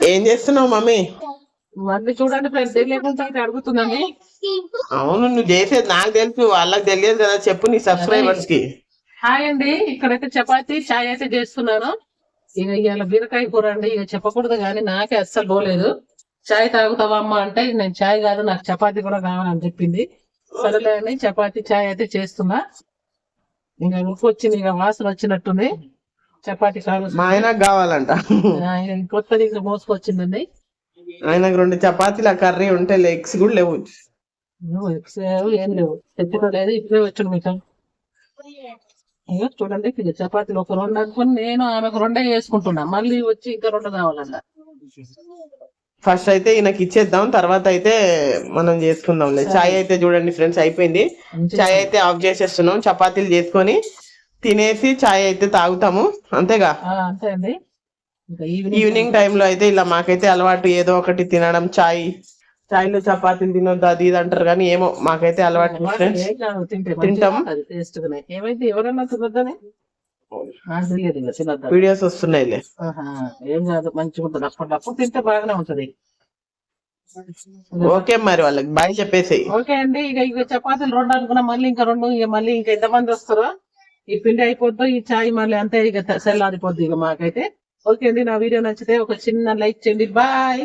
ఏం చేస్తున్నావు మమ్మీ? మళ్ళీ చూడండి ఫ్రెండ్స్ లేకుండా అడుగుతున్నాను. అవును, నువ్వు చేసేది నాకు తెలుసు, వాళ్ళకి తెలియదు కదా. చెప్పు నీ సబ్స్క్రైబర్స్ కి. హాయ్ అండి, ఇక్కడైతే చపాతి చాయ్ అయితే చేస్తున్నాను. ఇక ఇవాళ బీరకాయ కూర అండి. ఇక చెప్పకూడదు కానీ నాకే అస్సలు పోలేదు. చాయ్ తాగుతావా అమ్మ అంటే నేను చాయ్ కాదు నాకు చపాతి కూడా కావాలని చెప్పింది. సరేలే అని చపాతి చాయ్ అయితే చేస్తున్నా. ఇంకా ఉప్పు వచ్చింది, ఇక వాసన వచ్చినట్టుంది. చపాతి కాదు మా ఆయనకు కావాలంట. కొత్తది ఇంకా మోసుకొచ్చిందండి. ఆయనకు 2 చపాతీల కర్రీ ఉంటే లెగ్స్ కూడా లేవు. ఏం లేవు, తెచ్చిన లేదు, ఇప్పుడే వచ్చాను మీకు. ఇక చూడండి, ఇక చపాతీలు ఒక 2 అనుకుని నేను ఆమెకు 2 వేసుకుంటున్నా. మళ్ళీ వచ్చి ఇంకా 2 కావాలన్న. ఫస్ట్ అయితే ఈయనకి ఇచ్చేద్దాం, తర్వాత అయితే మనం చేసుకుందాంలే. చాయ్ అయితే చూడండి ఫ్రెండ్స్ అయిపోయింది. చాయ్ అయితే ఆఫ్ చేసేస్తున్నాం. చపాతీలు చేసుకొని తినేసి చాయ్ అయితే తాగుతాము, అంతేగా? అంతే అండి. ఈవినింగ్ టైంలో అయితే ఇలా మాకైతే అలవాటు ఏదో ఒకటి తినడం. చాయ్లో చపాతీలు తినొద్దు అది ఇది అంటారు కానీ ఏమో మాకైతే అలవాటు ఫ్రెండ్స్. తింటాం. ఏమైతే ఎవరన్నా తినొద్దని వీడియోస్ వస్తున్నాయిలే. ఏం కాదు, మంచిగా ఉంటుంది. అప్పటికప్పుడు తింటే బాగానే ఉంటది. ఓకే మరి వాళ్ళకి బాయ్ చెప్పేసి. ఓకే అండి. ఇక చపాతీలు 2 అనుకున్నా, మళ్ళీ ఇంకా 2. ఇక మళ్ళీ ఇంకా ఎంతమంది వస్తారో ఈ పిండి అయిపోద్దో ఈ చాయ్ మళ్ళీ అంతే ఇక సెల్లారిపోద్ది ఇక మాకైతే. ఓకే అండి, నా వీడియో నచ్చితే ఒక చిన్న లైక్ చేయండి. బాయ్.